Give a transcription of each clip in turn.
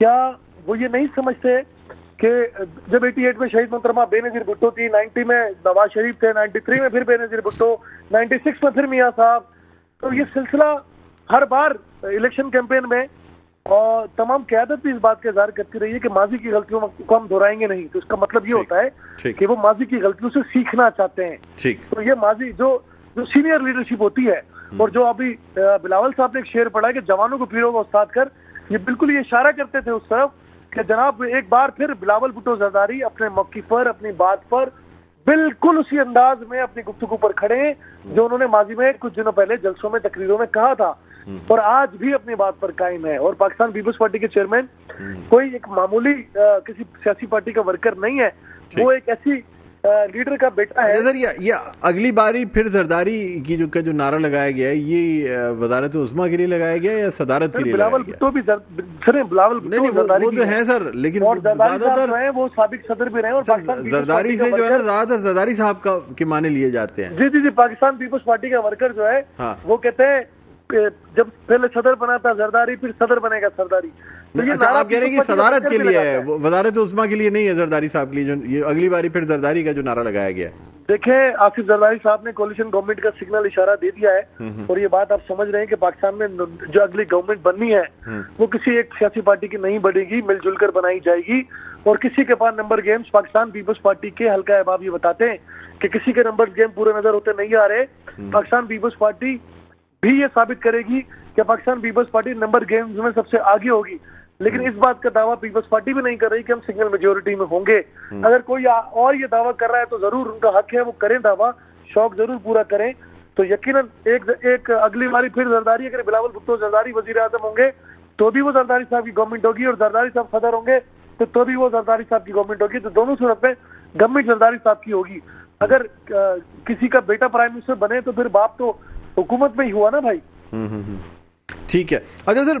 کیا وہ یہ نہیں سمجھتے کہ جب 88 میں شہید محترمہ بے نظیر بھٹو تھی، 90 میں نواز شریف تھے، 93 میں پھر بے نظیر بھٹو، 96 میں پھر میاں صاحب، تو یہ سلسلہ ہر بار الیکشن کیمپین میں اور تمام قیادت بھی اس بات کا اظہار کرتی رہی ہے کہ ماضی کی غلطیوں کو ہم دہرائیں گے نہیں. تو اس کا مطلب یہ ہوتا ہے کہ وہ ماضی کی غلطیوں سے سیکھنا چاہتے ہیں. تو یہ ماضی جو سینئر لیڈرشپ ہوتی ہے، اور جو ابھی بلاول صاحب نے ایک شعر پڑھا ہے کہ جوانوں کو پیروں کا استاد کر، یہ بالکل یہ اشارہ کرتے تھے اس طرف کہ جناب ایک بار پھر بلاول بھٹو زرداری اپنے موقف پر، اپنی بات پر بالکل اسی انداز میں اپنی گفتگو پر کھڑے ہیں جو انہوں نے ماضی میں کچھ دنوں پہلے جلسوں میں تقریروں میں کہا تھا، اور آج بھی اپنی بات پر قائم ہے. اور پاکستان پیپلز پارٹی کے چیئرمین کوئی ایک معمولی کسی سیاسی پارٹی کا ورکر نہیں ہے، وہ ایک ایسی لیڈر کا بیٹا ہے. یہ اگلی باری پھر زرداری کی جو نعرہ لگایا گیا ہے، یہ وزارت عظمیٰ کے لیے لگایا گیا ہے یا صدارت کے لیے؟ بلاول بھٹو بھی بلاول وہ تو ہیں سر، لیکن زیادہ تر وہ سابق صدر بھی رہے ہیں، اور پاکستان زرداری سے جو ہے نا زیادہ تر زرداری صاحب کے معنی لیے جاتے ہیں. جی پاکستان پیپلز پارٹی کا ورکر جو ہے وہ کہتے ہیں جب پہلے صدر بنا تھا زرداری، پھر صدر بنے گا سرداری. اچھا، آپ کہہ رہے ہیں کہ صدارت کے لیے ہے، وزارت عظمیٰ کے لیے نہیں ہے زرداری صاحب کے لیے جو یہ اگلی باری پھر زرداری کا جو نعرہ لگایا گیا ہے؟ دیکھیں، آصف زرداری صاحب نے کولیشن گورنمنٹ کا سگنل اشارہ دے دیا ہے، اور یہ بات آپ سمجھ رہے ہیں کہ پاکستان میں جو اگلی گورنمنٹ بننی ہے وہ کسی ایک سیاسی پارٹی کی نہیں بنے گی، مل جل کر بنائی جائے گی. اور کسی کے پاس number games, Pakistan Peoples Party کے حلقہ احباب یہ بتاتے ہیں کہ کسی کے نمبر گیم پورے نظر ہوتے نہیں آ رہے. پاکستان پیپلز پارٹی بھی یہ ثابت کرے گی کہ Pakistan Peoples Party number games میں سب سے آگے ہوگی، لیکن اس بات کا دعویٰ پیپلز پارٹی بھی نہیں کر رہی کہ ہم سنگل میجورٹی میں ہوں گے. اگر کوئی اور یہ دعویٰ کر رہا ہے تو ضرور ان کا حق ہے، وہ کریں دعویٰ، شوق ضرور پورا کریں. تو یقیناً ایک اگلی باری پھر زرداری، اگر بلاول بھٹو زرداری وزیر اعظم ہوں گے تو بھی وہ زرداری صاحب کی گورنمنٹ ہوگی، اور زرداری صاحب صدر ہوں گے تو بھی وہ زرداری صاحب کی گورنمنٹ ہوگی. تو دونوں صورت میں گورنمنٹ زرداری صاحب کی ہوگی. اگر کسی کا بیٹا پرائم منسٹر بنے تو پھر باپ تو حکومت میں ہی ہوا نا بھائی. ٹھیک ہے. اچھا سر،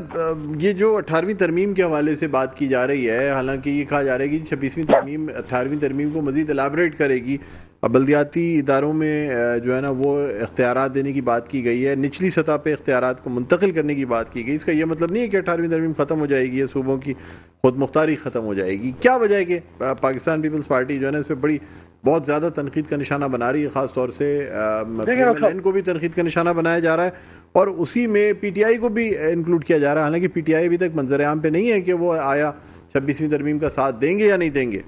یہ جو 18ویں ترمیم کے حوالے سے بات کی جا رہی ہے، حالانکہ یہ کہا جا رہا ہے کہ 26ویں ترمیم 18ویں ترمیم کو مزید الیبریٹ کرے گی، بلدیاتی اداروں میں جو ہے نا وہ اختیارات دینے کی بات کی گئی ہے، نچلی سطح پہ اختیارات کو منتقل کرنے کی بات کی گئی. اس کا یہ مطلب نہیں ہے کہ 18ویں ترمیم ختم ہو جائے گی یا صوبوں کی خود مختاری ختم ہو جائے گی. کیا وجہ ہے کہ پاکستان پیپلز پارٹی جو ہے نا اس پہ بہت زیادہ تنقید کا نشانہ بنا رہی ہے، خاص طور سے ان کو بھی تنقید کا نشانہ بنایا جا رہا ہے، اور اسی میں پی ٹی آئی کو بھی انکلوڈ کیا جا رہا ہے، حالانکہ پی ٹی آئی ابھی تک منظر عام پہ نہیں ہے کہ وہ آیا 26ویں ترمیم کا ساتھ دیں گے یا نہیں دیں گے.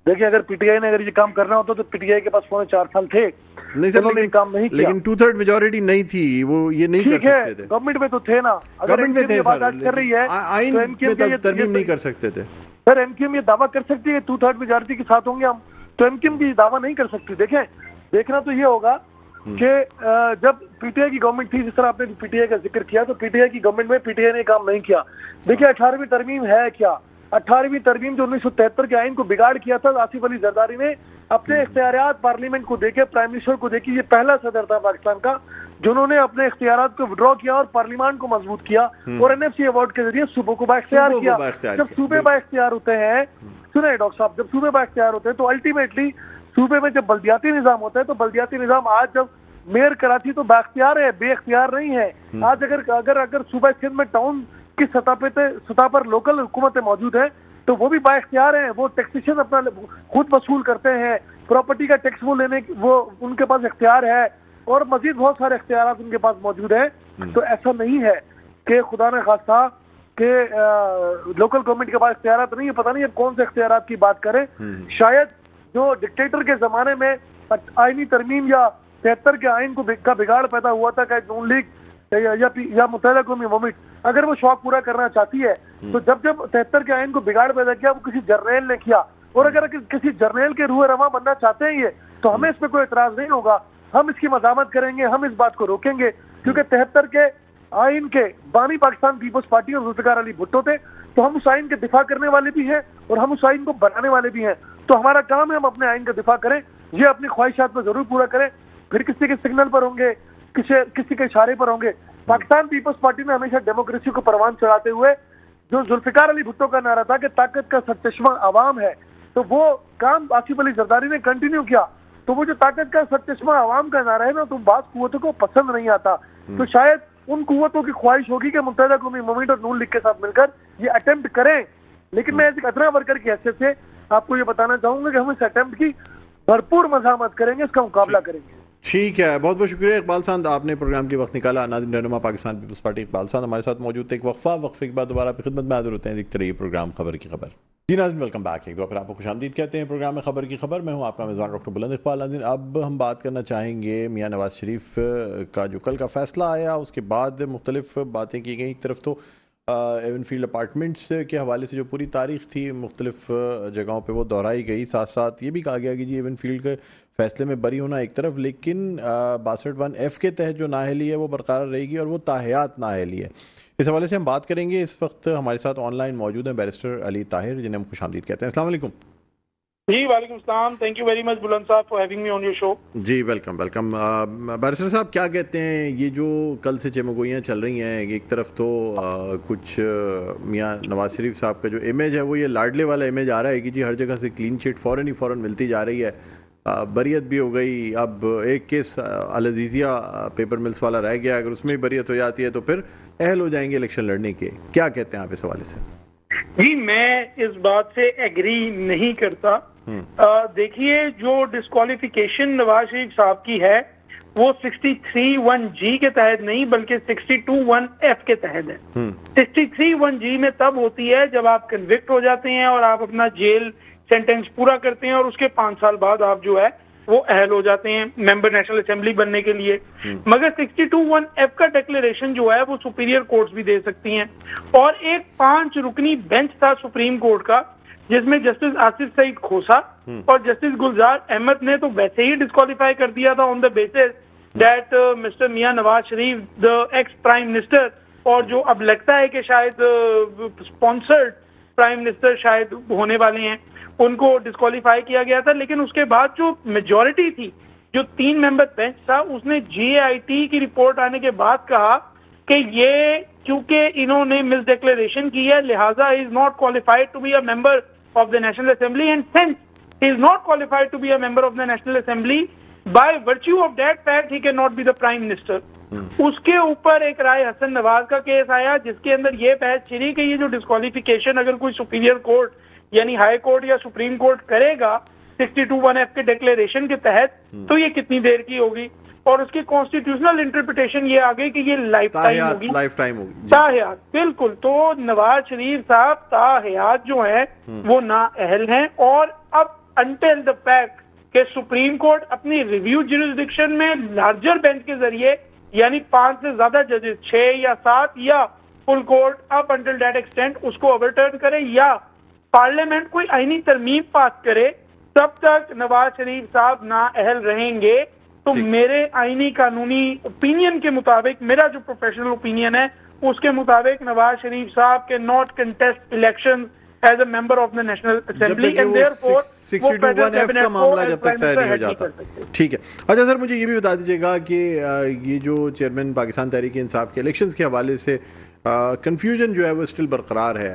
دیکھیں، اگر پی ٹی آئی نے اگر یہ کام کرنا ہوتا تو پی ٹی آئی کے پاس 4 سال تھے. نہیں سر، کام نہیں کیا، لیکن 2/3 میجورٹی نہیں تھی، وہ یہ نہیں کر سکتے تھے. گورنمنٹ میں تو تھے نا، گورنمنٹ میں تھے سر، کر رہی ہے آئین میں ترمیم نہیں کر سکتے تھے. سر ایم کیو ایم یہ دعویٰ کر سکتی ہے 2/3 میجورٹی کے ساتھ ہوں گے ہم، تو ایم کیو ایم کی دعویٰ نہیں کر سکتی. دیکھیں، دیکھنا تو یہ ہوگا کہ جب پی ٹی آئی کی گورنمنٹ تھی، جس طرح آپ نے پی ٹی آئی کا ذکر کیا، تو پی ٹی آئی کی گورنمنٹ میں پی ٹی آئی نے کام نہیں کیا. دیکھیں، 18ویں ترمیم ہے کیا؟ 18ویں ترمیم جو 1973 کے آئین کو بگاڑ کیا تھا، آصف علی زرداری نے اپنے اختیارات پارلیمنٹ کو دے کے، پرائم منسٹر کو دے کے، یہ پہلا صدر تھا پاکستان کا جنہوں نے اپنے اختیارات کو وڈرا کیا اور پارلیمان کو مضبوط کیا، اور این ایف سی ایوارڈ کے ذریعے صوبوں کو با اختیار کیا. جب صوبے با اختیار ہوتے ہیں، سنیں ڈاکٹر صاحب، جب صوبے با اختیار ہوتے ہیں تو الٹیمیٹلی صوبے میں جب بلدیاتی نظام ہوتا ہے تو بلدیاتی نظام آج جب میئر کراچی تو با اختیار ہے، بے اختیار نہیں ہے. آج اگر صوبہ سندھ میں ٹاؤن کی سطح پر لوکل حکومتیں موجود ہیں تو وہ بھی با اختیار ہیں، وہ ٹیکسیشن اپنا خود وصول کرتے ہیں، پراپرٹی کا ٹیکس وہ لینے وہ ان کے پاس اختیار ہے، اور مزید بہت سارے اختیارات ان کے پاس موجود ہیں. تو ایسا نہیں ہے کہ خدا نے خواستہ کہ لوکل گورنمنٹ کے پاس اختیارات نہیں ہے. پتہ نہیں اب کون سے اختیارات کی بات کریں. شاید جو ڈکٹیٹر کے زمانے میں آئینی ترمیم یا 73 کے آئین کا بگاڑ پیدا ہوا تھا کہ نون لیگ یا متحدہ قومی مومنٹ اگر وہ شوق پورا کرنا چاہتی ہے تو جب 73 کے آئین کو بگاڑ پیدا کیا وہ کسی جرنیل نے کیا، اور اگر کسی جرنیل کے روح رواں بننا چاہتے ہیں یہ تو ہمیں اس پہ کوئی اعتراض نہیں ہوگا. ہم اس کی مذمت کریں گے، ہم اس بات کو روکیں گے، کیونکہ 73 کے آئین کے بانی پاکستان پیپلز پارٹی اور ذوالفقار علی بھٹو تھے، تو ہم اس آئین کے دفاع کرنے والے بھی ہیں اور ہم اس آئین کو بنانے والے بھی ہیں. تو ہمارا کام ہے ہم اپنے آئین کا دفاع کریں، یہ اپنی خواہشات میں ضرور پورا کریں. پھر کسی کے سگنل پر ہوں گے، کسی کے اشارے پر ہوں گے. پاکستان پیپلز پارٹی نے ہمیشہ ڈیموکریسی کو پروان چڑھاتے ہوئے جو ذوالفقار علی بھٹو کا نعرہ تھا کہ طاقت کا سرچشمہ عوام ہے، تو وہ کام آصف علی زرداری نے کنٹینیو کیا. تو وہ جو طاقت کا سرچشمہ عوام کا نعرہ ہے نا، تو بعض قوتوں کو پسند نہیں آتا. تو شاید ان قوتوں کی خواہش ہوگی کہ متحدہ قومی مومنٹ اور نون لیگ کے ساتھ مل کر یہ اٹیمپٹ کریں. لیکن میں ایک ادنا ورکر کی حیثیت سے آپ کو یہ بتانا چاہوں گا کہ ہم اس اٹیمپٹ کی بھرپور مزاحمت کریں گے, اس کا مقابلہ کریں گے. ٹھیک ہے, بہت بہت شکریہ اقبال صاحب, آپ نے پروگرام کے وقت نکالا. ناظرین, رہنما پاکستان پیپلز پارٹی اقبال صاحب ہمارے ساتھ موجود تھے. ایک وقفے کے بعد دوبارہ آپ کی خدمت میں حاضر ہوتے ہیں. دیکھتے رہیے پروگرام خبر کی خبر. جی ناظرین, ویلکم بیک. ایک دو پھر آپ کو خوش آمدید کہتے ہیں پروگرام میں خبر کی خبر. میں ہوں آپ کا میزبان ڈاکٹر بلند اقبال. ناظرین, اب ہم بات کرنا چاہیں گے میاں نواز شریف کا جو کل کا فیصلہ آیا, اس کے بعد مختلف باتیں کی گئیں. ایک طرف تو ایون فیلڈ اپارٹمنٹس کے حوالے سے جو پوری تاریخ تھی مختلف جگہوں پہ وہ دہرائی گئی. ساتھ ساتھ یہ بھی کہا گیا کہ جی ایون فیلڈ کے فیصلے میں بری ہونا ایک طرف, لیکن 62(1) کے تحت جو نااہلی ہے وہ برقرار رہے گی اور وہ تاحیات نااہلی ہے. اس حوالے سے ہم بات کریں گے. اس وقت ہمارے ساتھ آن لائن موجود ہیں بیرسٹر علی طاہر, جنہیں ہم خوش آمدید کہتے ہیں. السلام علیکم. جی وعلیکم السلام. Thank you very much Buland صاحب for having me on your show. جی ویلکم. بیرسٹر صاحب, کیا کہتے ہیں یہ جو کل سے چمگوئیاں چل رہی ہیں, ایک طرف تو کچھ میاں نواز شریف صاحب کا جو امیج ہے وہ یہ لاڈلے والا امیج آ رہا ہے کہ جی ہر جگہ سے کلین چٹ فوراً ملتی جا رہی ہے, بریت بھی ہو گئی. اب ایک کیس العزیزیہ پیپر ملز والا رہ گیا, اگر اس میں بریت ہو جاتی ہے تو پھر اہل ہو جائیں گے الیکشن لڑنے کے. کیا کہتے ہیں آپ اس حوالے سے؟ جی میں اس بات سے ایگری نہیں کرتا. دیکھیے, جو ڈسکوالیفیکیشن نواز شریف صاحب کی ہے وہ 63(1)G کے تحت نہیں بلکہ 62(1)F کے تحت ہے. 63(1)G میں تب ہوتی ہے جب آپ کنوکٹ ہو جاتے ہیں اور آپ اپنا جیل سینٹینس پورا کرتے ہیں اور اس کے 5 سال بعد آپ جو ہے وہ اہل ہو جاتے ہیں ممبر نیشنل اسمبلی بننے کے لیے. مگر 62(1)F کا ڈکلیریشن جو ہے وہ سپیریئر کورٹس بھی دے سکتی ہیں. اور ایک 5 رکنی بینچ تھا سپریم کورٹ کا, جس میں جسٹس آصف سعید کھوسا اور جسٹس گلزار احمد نے تو ویسے ہی ڈسکوالیفائی کر دیا تھا آن the basis that mister Mian Nawaz Sharif the ex prime minister, اور جو اب لگتا ہے کہ شاید اسپانسرڈ پرائم منسٹر شاید ہونے والے ہیں, ان کو ڈسکوالیفائی کیا گیا تھا. لیکن اس کے بعد جو میجورٹی تھی, جو 3 ممبر بینچ تھا, اس نے GAIT کی رپورٹ آنے کے بعد کہا کہ یہ کیونکہ انہوں نے مس ڈکلیریشن کی ہے لہٰذا he is not qualified to be a member of the National Assembly, and since he is not qualified to be a member of the National Assembly by virtue of that fact he can not be the prime minister. اس کے اوپر ایک رائے حسن نواز کا case آیا جس کے اندر یہ بحث چھڑی کہ یہ جو ڈسکوالیفیکیشن اگر کوئی سپیریئر کورٹ یعنی ہائی کورٹ یا سپریم کورٹ کرے گا 62(1)F کے ڈکلیریشن کے تحت تو یہ کتنی دیر کی ہوگی, اور اس کی کانسٹیٹیوشنل انٹرپریٹیشن یہ آ گئی کہ یہ لائف ٹائم ہوگی. تاحیات بالکل. تو نواز شریف صاحب تاحیات جو ہیں وہ نااہل ہیں, اور اب انٹل دا فیکٹ کہ سپریم کورٹ اپنی ریویو جیورسڈکشن میں لارجر بینچ کے ذریعے یعنی 5 سے زیادہ ججز 6 یا 7 یا full court up until that extent اس کو اوورٹرن کرے یا پارلیمنٹ کوئی آئینی ترمیم پاس کرے, تب تک نواز شریف صاحب نااہل رہیں گے. تو میرے آئینی قانونی اوپینین کے مطابق, میرا جو پروفیشنل اوپینین ہے اس کے مطابق نواز شریف صاحب کے not contest election as a member of the National Assembly, and therefore 62(1)F کا معاملہ جب تک طے نہیں ہو جاتا. ٹھیک ہے. اچھا سر, مجھے یہ بھی بتا دیجیے گا کہ یہ جو چیئرمین پاکستان تحریک انصاف کے الیکشنز کے حوالے سے کنفیوژن جو ہے وہ اسٹل برقرار ہے.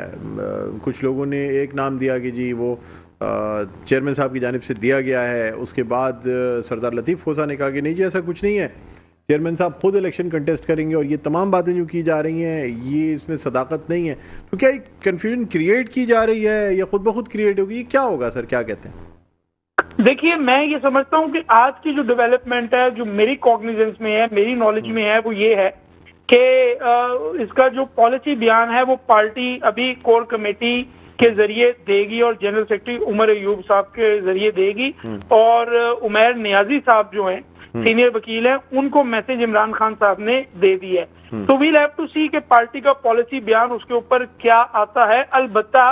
کچھ لوگوں نے ایک نام دیا کہ جی وہ چیئرمین صاحب کی جانب سے دیا گیا ہے, اس کے بعد سردار لطیف کھوسا نے کہا کہ نہیں جی ایسا کچھ نہیں ہے, چیئرمین صاحب خود الیکشن کنٹیسٹ کریں گے, اور یہ تمام باتیں جو کی جا رہی ہیں یہ اس میں صداقت نہیں ہے. تو کیا ایک کنفیوژن کریٹ کی جا رہی ہے یا خود بخود کریٹ ہوگی, یہ کیا ہوگا سر, کیا کہتے ہیں؟ دیکھیے, میں یہ سمجھتا ہوں کہ آج کی جو ڈیولپمنٹ ہے جو میری کوگنیزنس میں ہے, میری نالج میں ہے, وہ یہ ہے کہ اس کا جو پالیسی بیان ہے وہ پارٹی ابھی کور کمیٹی کے ذریعے دے گی اور جنرل سیکرٹری عمر ایوب صاحب کے ذریعے دے گی, اور عمیر نیازی صاحب جو ہیں سینئر وکیل ہیں ان کو میسج عمران خان صاحب نے دے دی ہے. تو ویل ہیو ٹو سی کہ پارٹی کا پالیسی بیان اس کے اوپر کیا آتا ہے. البتہ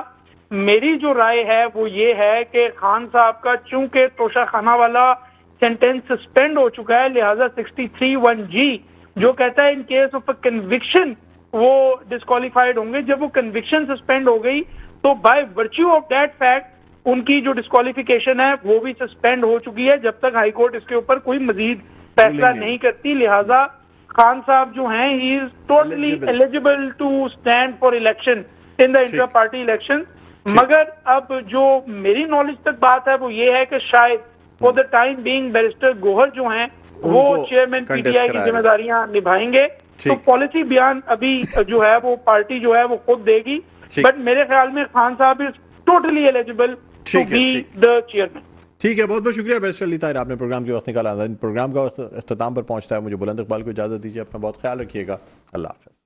میری جو رائے ہے وہ یہ ہے کہ خان صاحب کا چونکہ توشہ خانہ والا سینٹینس سسپینڈ ہو چکا ہے لہٰذا 63(1)G جو کہتا ہے in case of a conviction وہ ڈسکوالیفائڈ ہوں گے. جب وہ کنوکشن سسپینڈ ہو گئی تو by virtue of that fact in کی جو ڈسکوالیفیکیشن ہے وہ بھی سسپینڈ ہو چکی ہے جب تک ہائی کورٹ اس کے اوپر کوئی مزید فیصلہ نہیں کرتی. لہٰذا خان صاحب جو ہیں he is totally eligible to stand for election in the intra party election. مگر اب جو میری نالج تک بات ہے وہ یہ ہے کہ شاید for the time being barrister Gohar جو ہیں وہ چیئرمین پی ٹی آئی کی ذمہ داریاں نبھائیں گے. تو پالیسی بیان ابھی جو ہے وہ پارٹی جو ہے وہ خود دے گی. بٹ میرے خیال میں خان صاحب is totally eligible to be the chairman. ٹھیک ہے, بہت بہت شکریہ بیرسٹر علی طاہر, آپ نے پروگرام کے وقت نکالا. پروگرام کا اختتام پر پہنچتا ہے, مجھے بلند اقبال کو اجازت دیجیے. اپنا بہت خیال رکھیے گا. اللہ حافظ.